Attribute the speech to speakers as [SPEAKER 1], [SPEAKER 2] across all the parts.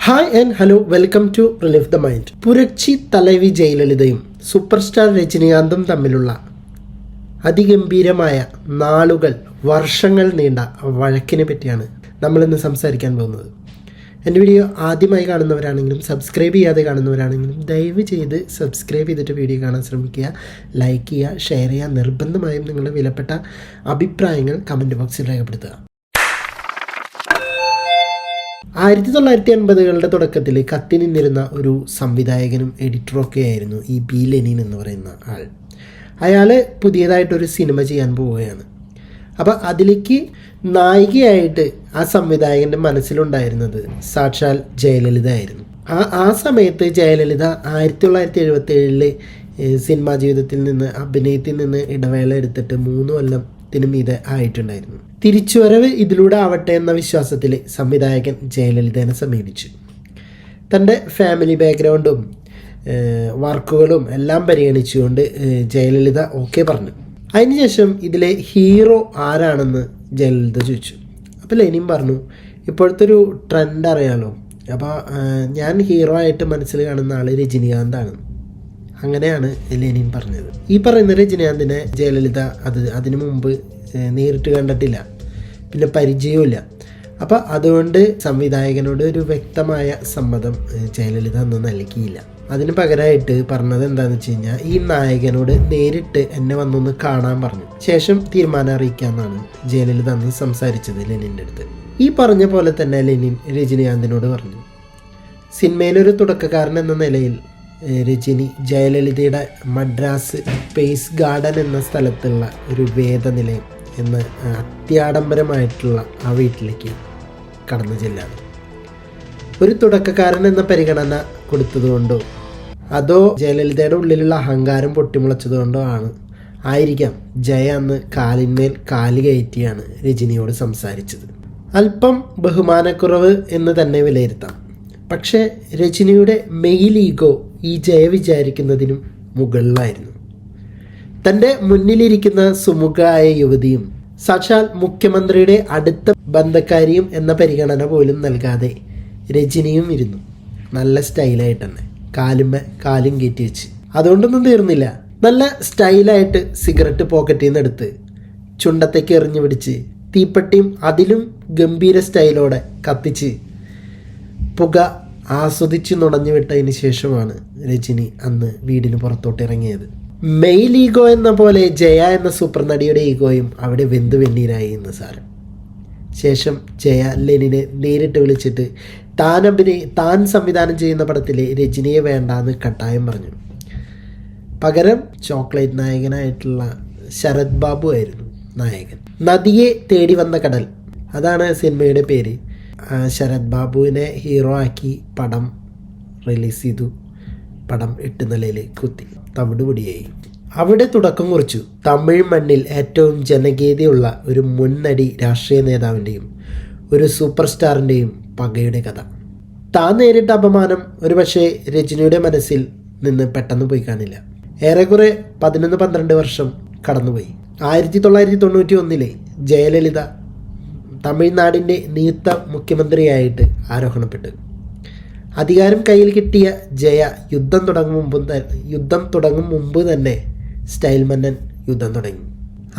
[SPEAKER 1] Hi and hello, welcome to relieve the mind. പുരക്ഷി തലവി ജയലളിതയും സൂപ്പർ സ്റ്റാർ രജനീകാന്തും തമ്മിലുള്ള അതിഗംഭീരമായ നാളുകൾ, വർഷങ്ങൾ നീണ്ട വഴക്കിനെ പറ്റിയാണ് നമ്മളിന്ന് സംസാരിക്കാൻ പോകുന്നത്. എൻ്റെ വീഡിയോ ആദ്യമായി കാണുന്നവരാണെങ്കിലും സബ്സ്ക്രൈബ് ചെയ്യാതെ കാണുന്നവരാണെങ്കിലും ദയവ് ചെയ്ത് സബ്സ്ക്രൈബ് ചെയ്തിട്ട് വീഡിയോ കാണാൻ ശ്രമിക്കുക, ലൈക്ക് ചെയ്യുക, ഷെയർ ചെയ്യുക. നിർബന്ധമായും നിങ്ങളുടെ വിലപ്പെട്ട അഭിപ്രായങ്ങൾ കമൻറ്റ് ബോക്സിൽ രേഖപ്പെടുത്തുക. 1980കളുടെ തുടക്കത്തിൽ കത്തി നിന്നിരുന്ന ഒരു സംവിധായകനും എഡിറ്ററൊക്കെ ആയിരുന്നു ഈ ബി ലെനിൻ എന്ന് പറയുന്ന ആൾ. അയാൾ പുതിയതായിട്ടൊരു സിനിമ ചെയ്യാൻ പോവുകയാണ്. അപ്പോൾ അതിലേക്ക് നായികയായിട്ട് ആ സംവിധായകൻ്റെ മനസ്സിലുണ്ടായിരുന്നത് സാക്ഷാൽ ജയലളിത ആയിരുന്നു. ആ സമയത്ത് ജയലളിത 1977 സിനിമാ ജീവിതത്തിൽ നിന്ന്, അഭിനയത്തിൽ നിന്ന് ഇടവേള എടുത്തിട്ട് 3 കൊല്ലത്തിന് മീതെ ആയിട്ടുണ്ടായിരുന്നു. തിരിച്ചുവരവ് ഇതിലൂടെ ആവട്ടെ എന്ന വിശ്വാസത്തിൽ സംവിധായകൻ ജയലളിതനെ സമീപിച്ചു. തൻ്റെ ഫാമിലി ബാക്ക്ഗ്രൗണ്ടും വർക്കുകളും എല്ലാം പരിഗണിച്ചുകൊണ്ട് ജയലളിത ഓക്കെ പറഞ്ഞു. അതിനുശേഷം ഇതിലെ ഹീറോ ആരാണെന്ന് ജയലളിത ചോദിച്ചു. അപ്പോൾ ലെനിൻ പറഞ്ഞു, ഇപ്പോഴത്തെ ഒരു ട്രെൻഡ് അറിയാലോ, അപ്പോൾ ഞാൻ ഹീറോ ആയിട്ട് മനസ്സിൽ കാണുന്ന ആൾ രജനീകാന്താണ്. അങ്ങനെയാണ് ലെനിൻ പറഞ്ഞത്. ഈ പറയുന്ന രജനീകാന്തിനെ ജയലളിത അതിനു മുമ്പ് നേരിട്ട് കണ്ടിട്ടില്ല, പിന്നെ പരിചയമില്ല. അപ്പോൾ അതുകൊണ്ട് സംവിധായകനോട് ഒരു വ്യക്തമായ സമ്മതം ജയലളിത അന്ന് നൽകിയില്ല. അതിന് പകരമായിട്ട് പറഞ്ഞത് എന്താണെന്ന് വെച്ച് കഴിഞ്ഞാൽ, ഈ നായകനോട് നേരിട്ട് എന്നെ വന്നൊന്ന് കാണാൻ പറഞ്ഞു, ശേഷം തീരുമാനം അറിയിക്കാമെന്നാണ് ജയലളിത അന്ന് സംസാരിച്ചത് ലെനിൻ്റെ അടുത്ത്. ഈ പറഞ്ഞ പോലെ തന്നെ ലെനിൻ രജനീകാന്തിനോട് പറഞ്ഞു. സിനിമയിലൊരു തുടക്കക്കാരൻ എന്ന നിലയിൽ രജനി ജയലളിതയുടെ മദ്രാസ് പേസ് ഗാർഡൻ എന്ന സ്ഥലത്തുള്ള ഒരു വേദനിലയം എന്ന അത്യാഡംബരമായിട്ടുള്ള ആ വീട്ടിലേക്ക് കടന്നു ചെല്ലാണ്. ഒരു തുടക്കക്കാരൻ എന്ന പരിഗണന കൊടുത്തതുകൊണ്ടോ അതോ ജയലളിതയുടെ ഉള്ളിലുള്ള അഹങ്കാരം പൊട്ടിമുളച്ചതുകൊണ്ടോ ആയിരിക്കാം ജയ അന്ന് കാലിന്മേൽ കാല് കയറ്റിയാണ് രജനിയോട് സംസാരിച്ചത്. അല്പം ബഹുമാനക്കുറവ് എന്ന് തന്നെ വിലയിരുത്താം. പക്ഷേ രജനിയുടെ മെയിൽ ഈഗോ ഈ ജയ വിചാരിക്കുന്നതിനും മുകളിലായിരുന്നു. തൻ്റെ മുന്നിലിരിക്കുന്ന സുമുഖയായ യുവതിയും സാക്ഷാൽ മുഖ്യമന്ത്രിയുടെ അടുത്ത ബന്ധക്കാരിയും എന്ന പരിഗണന പോലും നൽകാതെ രജനിയും ഇരുന്നു, നല്ല സ്റ്റൈലായിട്ട് തന്നെ കാലും കയറ്റി വെച്ച്. അതുകൊണ്ടൊന്നും തീർന്നില്ല. നല്ല സ്റ്റൈലായിട്ട് സിഗരറ്റ് പോക്കറ്റിൽ നിന്ന് എടുത്ത് ചുണ്ടത്തേക്ക് എറിഞ്ഞു പിടിച്ച് തീപ്പെട്ടിയും അതിലും ഗംഭീര സ്റ്റൈലോടെ കത്തിച്ച് പുക ആസ്വദിച്ച് നുണഞ്ഞു വിട്ടതിന് ശേഷമാണ് രജനി അന്ന് വീടിന് പുറത്തോട്ട് ഇറങ്ങിയത്. മെയിൽ ഈഗോ എന്ന പോലെ ജയ എന്ന സൂപ്പർ നടിയുടെ ഈഗോയും അവിടെ വെന്തു വെണ്ണീരായി എന്ന് സാരം. ശേഷം ജയ ലെനിനെ നേരിട്ട് വിളിച്ചിട്ട് താൻ സംവിധാനം ചെയ്യുന്ന പടത്തിൽ രജനിയെ വേണ്ടാന്ന് കട്ടായം പറഞ്ഞു. പകരം ചോക്ലേറ്റ് നായകനായിട്ടുള്ള ശരത് ബാബു ആയിരുന്നു നായകൻ. നദിയെ തേടി വന്ന കടൽ, അതാണ് സിനിമയുടെ പേര്. ശരത് ബാബുവിനെ ഹീറോ ആക്കി പടം റിലീസ് ചെയ്തു. പടം 8 നിലയിൽ കുത്തി തവിടുപൊടിയായി. അവിടെ തുടക്കം കുറിച്ചു തമിഴ് മണ്ണിൽ ഏറ്റവും ജനകീയതയുള്ള ഒരു മുൻനടി രാഷ്ട്രീയ നേതാവിൻ്റെയും ഒരു സൂപ്പർ സ്റ്റാറിൻ്റെയും പകയുടെ കഥ. താൻ നേരിട്ട അപമാനം ഒരുപക്ഷെ രജനിയുടെ മനസ്സിൽ നിന്ന് പെട്ടെന്ന് പോയി കാണില്ല. ഏറെക്കുറെ 11-12 വർഷം കടന്നുപോയി. 1991 ജയലളിത തമിഴ്നാടിൻ്റെ നിയുക്ത മുഖ്യമന്ത്രിയായിട്ട് ആരോഹണപ്പെട്ടു. അധികാരം കയ്യിൽ കിട്ടിയ ജയ യുദ്ധം തുടങ്ങും മുമ്പ് തന്നെ സ്റ്റൈൽ മന്നൻ യുദ്ധം തുടങ്ങി.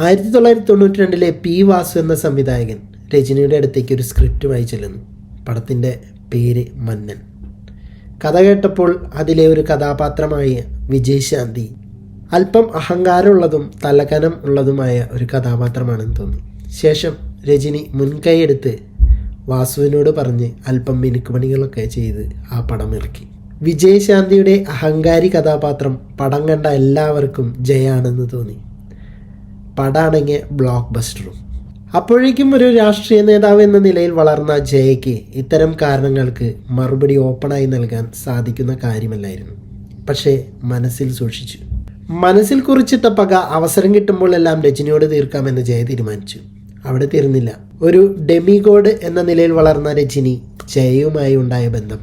[SPEAKER 1] 1992 പി വാസു എന്ന സംവിധായകൻ രജനിയുടെ അടുത്തേക്ക് ഒരു സ്ക്രിപ്റ്റുമായി ചെല്ലുന്നു. പടത്തിൻ്റെ പേര് മന്നൻ. കഥ കേട്ടപ്പോൾ അതിലെ ഒരു കഥാപാത്രമായ വിജയശാന്തി അല്പം അഹങ്കാരമുള്ളതും തലകനം ഉള്ളതുമായ ഒരു കഥാപാത്രമാണെന്ന് തോന്നി. ശേഷം രജനി മുൻകൈയെടുത്ത് വാസുവിനോട് പറഞ്ഞ് അല്പം മിനുക്കുപണികളൊക്കെ ചെയ്ത് ആ പടം ഇറക്കി. വിജയശാന്തിയുടെ അഹങ്കാരി കഥാപാത്രം പടം കണ്ട എല്ലാവർക്കും ജയാണെന്ന് തോന്നി. പടാണെങ്കിൽ ബ്ലോക്ക് ബസ്റ്ററും. അപ്പോഴേക്കും ഒരു രാഷ്ട്രീയ നേതാവ് എന്ന നിലയിൽ വളർന്ന ജയയ്ക്ക് ഇത്തരം കാരണങ്ങൾക്ക് മറുപടി ഓപ്പണായി നൽകാൻ സാധിക്കുന്ന കാര്യമല്ലായിരുന്നു. പക്ഷേ മനസ്സിൽ സൂക്ഷിച്ചു. മനസ്സിൽ കുറിച്ചിട്ട പക അവസരം കിട്ടുമ്പോഴെല്ലാം രജനിയോട് തീർക്കാമെന്ന് ജയ തീരുമാനിച്ചു. അവിടെ തീർന്നില്ല. ഒരു ഡെമിഗോഡ് എന്ന നിലയിൽ വളർന്ന രജനി ജയയുമായി ഉണ്ടായ ബന്ധം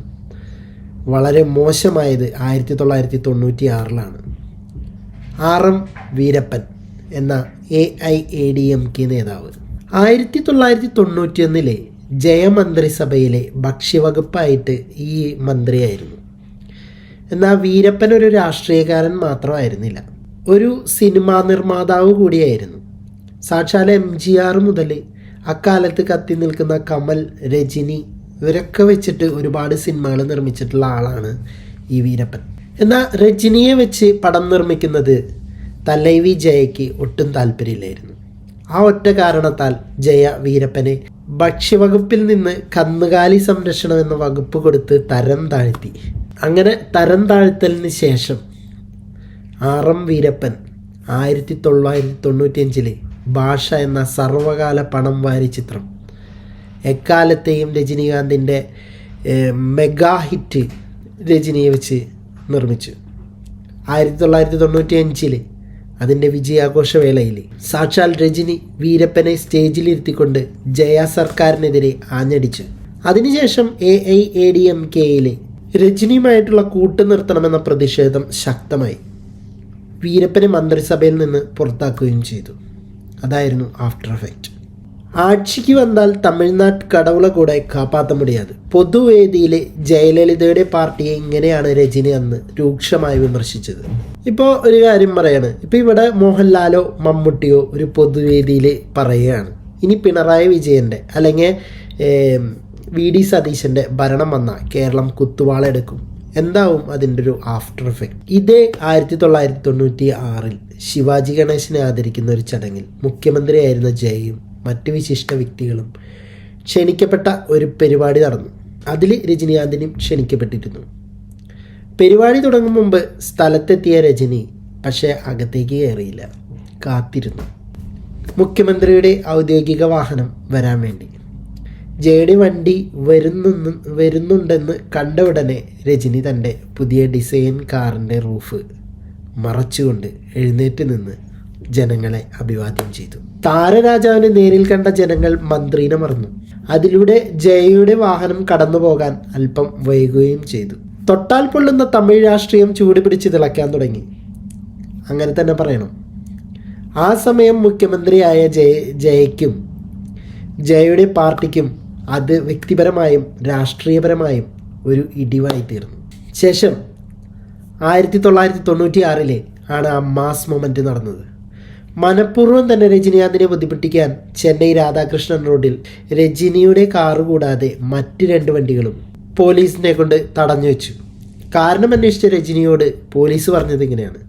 [SPEAKER 1] വളരെ മോശമായത് 1996 RM വീരപ്പൻ എന്ന AIADMK നേതാവ് 1991 ജയമന്ത്രിസഭയിലെ ഭക്ഷ്യവകുപ്പായിട്ട് ഈ മന്ത്രിയായിരുന്നു. എന്നാൽ വീരപ്പൻ ഒരു രാഷ്ട്രീയക്കാരൻ മാത്രമായിരുന്നില്ല, ഒരു സിനിമാ നിർമ്മാതാവ് കൂടിയായിരുന്നു. സാക്ഷാൽ MGR മുതൽ അക്കാലത്ത് കത്തി നിൽക്കുന്ന കമൽ, രജനി ഇവരൊക്കെ വെച്ചിട്ട് ഒരുപാട് സിനിമകൾ നിർമ്മിച്ചിട്ടുള്ള ആളാണ് ഈ വീരപ്പൻ. എന്നാൽ രജനിയെ വെച്ച് പടം നിർമ്മിക്കുന്നത് തലൈവി ജയയ്ക്ക് ഒട്ടും താല്പര്യമില്ലായിരുന്നു. ആ ഒറ്റ കാരണത്താൽ ജയ വീരപ്പനെ ഭക്ഷ്യവകുപ്പിൽ നിന്ന് കന്നുകാലി സംരക്ഷണം എന്ന വകുപ്പ് കൊടുത്ത് തരം താഴ്ത്തി. അങ്ങനെ തരം താഴ്ത്തലിന് ശേഷം RM വീരപ്പൻ 1995 ഭാഷ എന്ന സർവകാല പണം വാരി ചിത്രം, എക്കാലത്തെയും രജനീകാന്തിൻ്റെ മെഗാ ഹിറ്റ് രജനിയെ വെച്ച് നിർമ്മിച്ചു. 1995 അതിൻ്റെ വിജയാഘോഷവേളയിൽ സാക്ഷാൽ രജനി വീരപ്പനെ സ്റ്റേജിലിരുത്തിക്കൊണ്ട് ജയ സർക്കാരിനെതിരെ ആഞ്ഞടിച്ചു. അതിനുശേഷം AIADMKയിലെ രജനിയുമായിട്ടുള്ള കൂട്ടു നിർത്തണമെന്ന പ്രതിഷേധം ശക്തമായി. വീരപ്പനെ മന്ത്രിസഭയിൽ നിന്ന് പുറത്താക്കുകയും ചെയ്തു. അതായിരുന്നു ആഫ്റ്റർ എഫക്റ്റ്. ആட்சிக்கு വന്നാൽ തമിഴ്നാട് കടവുള കൂടെ കാപ്പാത്ത മുടിയാത്. പൊതുവേദിയിൽ ജയലളിതയുടെ പാർട്ടിയെ ഇങ്ങനെയാണ് രജനി അന്ന് രൂക്ഷമായി വിമർശിച്ചത്. ഇപ്പോൾ ഒരു കാര്യം പറയാണ്, ഇപ്പോൾ ഇവിടെ മോഹൻലാലോ മമ്മൂട്ടിയോ ഒരു പൊതുവേദിയിൽ പറയുകയാണ്, ഇനി പിണറായി വിജയൻ്റെ അല്ലെങ്കിൽ VD സതീശൻ്റെ ഭരണം വന്നാൽ കേരളം കുത്തുവാളെടുക്കും. എന്താവും അതിൻ്റെ ഒരു ആഫ്റ്റർ എഫക്റ്റ്? ഇതേ 1996 ശിവാജി ഗണേശനെ ആദരിക്കുന്ന ഒരു ചടങ്ങിൽ മുഖ്യമന്ത്രിയായിരുന്ന ജയയും മറ്റ് വിശിഷ്ട വ്യക്തികളും ക്ഷണിക്കപ്പെട്ട ഒരു പരിപാടി നടന്നു. അതിൽ രജനീകാന്തിനും ക്ഷണിക്കപ്പെട്ടിരുന്നു. പരിപാടി തുടങ്ങും മുമ്പ് സ്ഥലത്തെത്തിയ രജനി പക്ഷേ അകത്തേക്ക് കയറിയില്ല, കാത്തിരുന്നു മുഖ്യമന്ത്രിയുടെ ഔദ്യോഗിക വാഹനം വരാൻ വേണ്ടി. ജയയുടെ വണ്ടി വരുന്നുണ്ടെന്ന് കണ്ട ഉടനെ രജനി തൻ്റെ പുതിയ ഡിസൈൻ കാറിൻ്റെ റൂഫ് മറച്ചുകൊണ്ട് എഴുന്നേറ്റ് നിന്ന് ജനങ്ങളെ അഭിവാദ്യം ചെയ്തു. താരരാജാവിനെ നേരിൽ കണ്ട ജനങ്ങൾ മന്ത്രിനെ മറന്നു. അതിലൂടെ ജയയുടെ വാഹനം കടന്നു പോകാൻ അല്പം വൈകുകയും ചെയ്തു. തൊട്ടാൽ പൊള്ളുന്ന തമിഴ് രാഷ്ട്രീയം ചൂടുപിടിച്ച് തിളയ്ക്കാൻ തുടങ്ങി, അങ്ങനെ തന്നെ പറയണം. ആ സമയം മുഖ്യമന്ത്രിയായ ജയയ്ക്കും ജയയുടെ പാർട്ടിക്കും അത് വ്യക്തിപരമായും രാഷ്ട്രീയപരമായും ഒരു ഇടിവായി തീർന്നു. ശേഷം 1996 ആണ് ആ മാസ് മൊമെൻ്റ് നടന്നത്. മനഃപൂർവ്വം തന്നെ രജനീകാന്തിനെ ബുദ്ധിമുട്ടിക്കാൻ ചെന്നൈ രാധാകൃഷ്ണൻ റോഡിൽ രജനിയുടെ കാറ് കൂടാതെ മറ്റ് 2 വണ്ടികളും പോലീസിനെ കൊണ്ട് തടഞ്ഞു വെച്ചു. കാരണം അന്വേഷിച്ച രജനിയോട് പോലീസ് പറഞ്ഞത് ഇങ്ങനെയാണ്: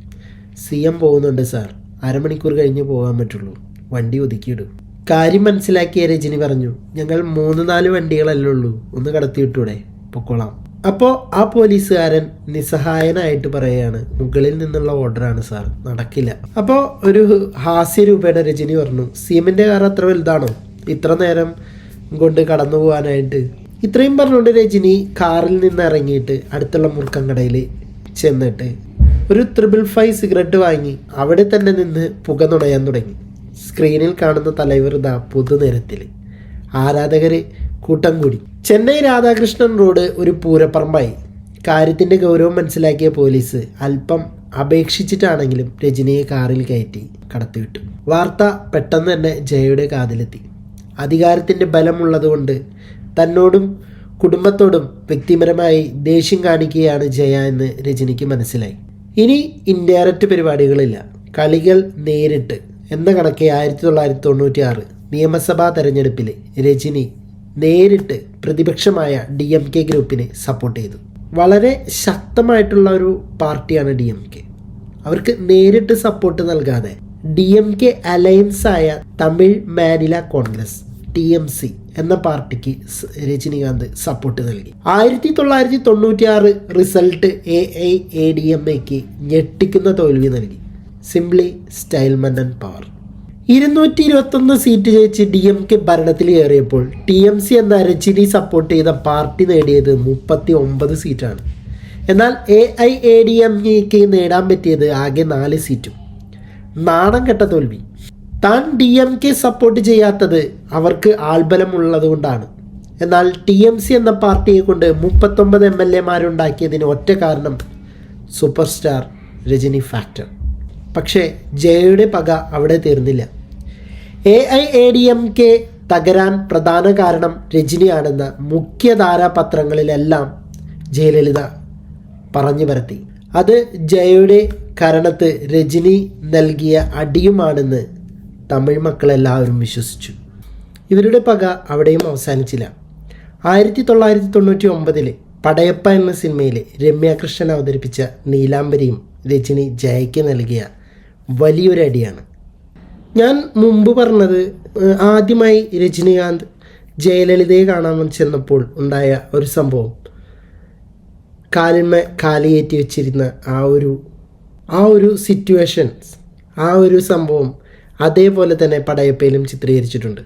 [SPEAKER 1] CM പോകുന്നുണ്ട് സാർ, അരമണിക്കൂർ കഴിഞ്ഞ് പോകാൻ പറ്റുള്ളൂ, വണ്ടി ഒതുക്കിയിടും. കാര്യം മനസ്സിലാക്കിയ രജനി പറഞ്ഞു, ഞങ്ങൾ 3-4 വണ്ടികളല്ലേ ഉള്ളൂ, ഒന്ന് കടത്തിവിട്ടൂടെ, പൊക്കോളാം. അപ്പോൾ ആ പോലീസുകാരൻ നിസ്സഹായനായിട്ട് പറയുകയാണ്, മുകളിൽ നിന്നുള്ള ഓർഡറാണ് സാർ, നടക്കില്ല. അപ്പോൾ ഒരു ഹാസ്യരൂപയുടെ രജനി പറഞ്ഞു, CMൻ്റെ കാർ അത്ര വലുതാണോ ഇത്ര നേരം കൊണ്ട് കടന്നു പോകാനായിട്ട്? ഇത്രയും പറഞ്ഞുകൊണ്ട് രജനി കാറിൽ നിന്ന് ഇറങ്ങിയിട്ട് അടുത്തുള്ള മുറുക്കം കടയിൽ ചെന്നിട്ട് ഒരു 555 സിഗരറ്റ് വാങ്ങി അവിടെ തന്നെ നിന്ന് പുക നുണയാൻ തുടങ്ങി. സ്ക്രീനിൽ കാണുന്ന തലൈവർ ദാ പൊതുനിരത്തിൽ ആരാധകർ കൂട്ടം കൂടി. ചെന്നൈ രാധാകൃഷ്ണൻ റോഡ് ഒരു പൂരപ്പറമ്പായി. കാര്യത്തിൻ്റെ ഗൗരവം മനസ്സിലാക്കിയ പോലീസ് അല്പം അപേക്ഷിച്ചിട്ടാണെങ്കിലും രജനിയെ കാറിൽ കയറ്റി കടത്തിവിട്ടു. വാർത്ത പെട്ടെന്ന് തന്നെ ജയയുടെ കാതിലെത്തി. അധികാരത്തിൻ്റെ ബലമുള്ളതുകൊണ്ട് തന്നോടും കുടുംബത്തോടും വ്യക്തിപരമായി ദേഷ്യം കാണിക്കുകയാണ് ജയ എന്ന് രജനിക്ക് മനസ്സിലായി. ഇനി ഇൻഡയറക്റ്റ് പരിപാടികളില്ല, കളികൾ നേരിട്ട് എന്ന കണക്കെ 1996 നിയമസഭാ തെരഞ്ഞെടുപ്പിൽ രജനി നേരിട്ട് പ്രതിപക്ഷമായ DMK ഗ്രൂപ്പിനെ സപ്പോർട്ട് ചെയ്തു. വളരെ ശക്തമായിട്ടുള്ള ഒരു പാർട്ടിയാണ് DMK. അവർക്ക് നേരിട്ട് സപ്പോർട്ട് നൽകാതെ DMK അലയൻസായ തമിഴ് മാനില കോൺഗ്രസ് TMC എന്ന പാർട്ടിക്ക് രജനീകാന്ത് സപ്പോർട്ട് നൽകി. 1996 റിസൾട്ട് AIADMAക്ക് ഞെട്ടിക്കുന്ന തോൽവി നൽകി. Simply styleman and power. 221 seat ജയിച്ച് DMK ഭരണത്തിൽ കയറിയപ്പോൾ TMC എന്ന രജനി സപ്പോർട്ട് ചെയ്ത പാർട്ടി നേടിയത് 39 സീറ്റാണ്. എന്നാൽ AIADMAക്ക് നേടാൻ പറ്റിയത് ആകെ 4 സീറ്റും. നാണം കെട്ട തോൽവി. താൻ DMK സപ്പോർട്ട് ചെയ്യാത്തത് അവർക്ക് ആൾബലമുള്ളത് കൊണ്ടാണ്. എന്നാൽ TMC എന്ന പാർട്ടിയെ കൊണ്ട് 39 MLAമാരുണ്ടാക്കിയതിന് ഒറ്റ കാരണം സൂപ്പർ സ്റ്റാർ രജനി ഫാക്ടർ. പക്ഷേ ജയയുടെ പക അവിടെ തീർന്നില്ല. AIADMK തകരാൻ പ്രധാന കാരണം രജനിയാണെന്ന് മുഖ്യധാരാ പത്രങ്ങളിലെല്ലാം ജയലളിത പറഞ്ഞു പരത്തി. അത് ജയയുടെ കരണത്ത് രജനി നൽകിയ അടിയുമാണെന്ന് തമിഴ് മക്കളെല്ലാവരും വിശ്വസിച്ചു. ഇവരുടെ പക അവിടെയും അവസാനിച്ചില്ല. 1999 പടയപ്പ എന്ന സിനിമയിൽ രമ്യാകൃഷ്ണൻ അവതരിപ്പിച്ച നീലാംബരിയും രജനി ജയയ്ക്ക് നൽകിയ വലിയൊരു അടിയാണ്. ഞാൻ മുമ്പ് പറഞ്ഞത് ആദ്യമായി രജനികാന്ത് ജയലളിതയെ കാണാൻ ചെന്നപ്പോൾ ഉണ്ടായ ഒരു സംഭവം, കാലിന്മേ കാലിയേറ്റി വെച്ചിരുന്ന ആ ഒരു സിറ്റുവേഷൻസ്, ആ ഒരു സംഭവം അതേപോലെ തന്നെ പടയപ്പയിലും ചിത്രീകരിച്ചിട്ടുണ്ട്.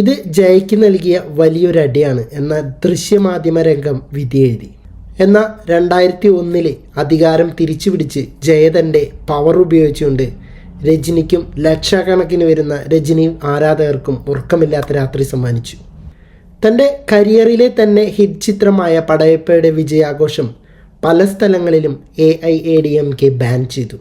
[SPEAKER 1] ഇത് ജയയ്ക്ക് നൽകിയ വലിയൊരു അടിയാണ് എന്ന ദൃശ്യമാധ്യമ രംഗം വിധിയെഴുതി. എന്നാൽ 2001 അധികാരം തിരിച്ചു പിടിച്ച് ജയ തൻ്റെ പവർ ഉപയോഗിച്ചുകൊണ്ട് രജനിക്കും ലക്ഷക്കണക്കിന് വരുന്ന രജനി ആരാധകർക്കും ഉറക്കമില്ലാത്ത രാത്രി സമ്മാനിച്ചു. തൻ്റെ കരിയറിലെ തന്നെ ഹിറ്റ് ചിത്രമായ പടയപ്പയുടെ വിജയാഘോഷം പല സ്ഥലങ്ങളിലും AIADMK ബാൻ ചെയ്തു.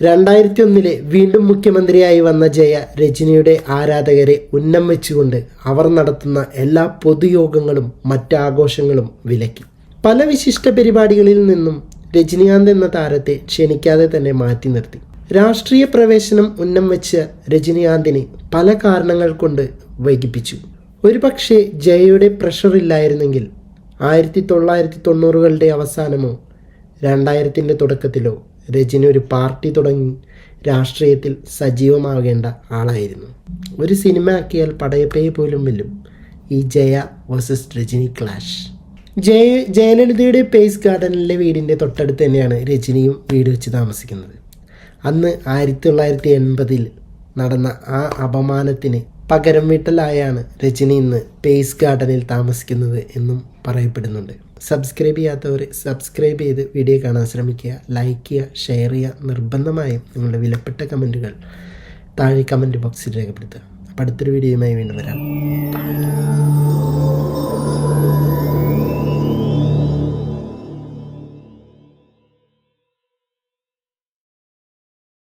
[SPEAKER 1] 2001 വീണ്ടും മുഖ്യമന്ത്രിയായി വന്ന ജയ രജനിയുടെ ആരാധകരെ ഉന്നം വെച്ചുകൊണ്ട് അവർ നടത്തുന്ന എല്ലാ പൊതുയോഗങ്ങളും മറ്റാഘോഷങ്ങളും വിലക്കി. പല വിശിഷ്ട പരിപാടികളിൽ നിന്നും രജനികാന്ത് എന്ന താരത്തെ ക്ഷണിക്കാതെ തന്നെ മാറ്റി നിർത്തി. രാഷ്ട്രീയ പ്രവേശനം ഉന്നം വെച്ച രജനികാന്തിനെ പല കാരണങ്ങൾ കൊണ്ട് വൈകിപ്പിച്ചു. ഒരുപക്ഷെ ജയയുടെ പ്രഷർ ഇല്ലായിരുന്നെങ്കിൽ 1990കളുടെ അവസാനമോ 2000ൻ്റെ തുടക്കത്തിലോ രജനി ഒരു പാർട്ടി തുടങ്ങി രാഷ്ട്രീയത്തിൽ സജീവമാകേണ്ട ആളായിരുന്നു. ഒരു സിനിമ ആക്കിയാൽ പടയപ്പയെ പോലും വെല്ലും ഈ ജയ വേഴ്സസ് രജനി ക്ലാഷ്. ജയലളിതയുടെ പേസ് ഗാർഡനിലെ വീടിൻ്റെ തൊട്ടടുത്ത് തന്നെയാണ് രജനിയും വീട് വെച്ച് താമസിക്കുന്നത്. അന്ന് 1980 നടന്ന ആ അപമാനത്തിന് പകരം വീട്ടലായാണ് രജനി ഇന്ന് പേസ് ഗാർഡനിൽ താമസിക്കുന്നത് എന്നും പറയപ്പെടുന്നുണ്ട്. സബ്സ്ക്രൈബ് ചെയ്യാത്തവർ സബ്സ്ക്രൈബ് ചെയ്ത് വീഡിയോ കാണാൻ ശ്രമിക്കുക, ലൈക്ക് ചെയ്യുക, ഷെയർ ചെയ്യുക. നിർബന്ധമായും നിങ്ങളുടെ വിലപ്പെട്ട കമൻറ്റുകൾ താഴെ കമൻറ്റ് ബോക്സിൽ രേഖപ്പെടുത്തുക. അപ്പോൾ അടുത്തൊരു വീഡിയോയുമായി വീണ്ടും വരാം.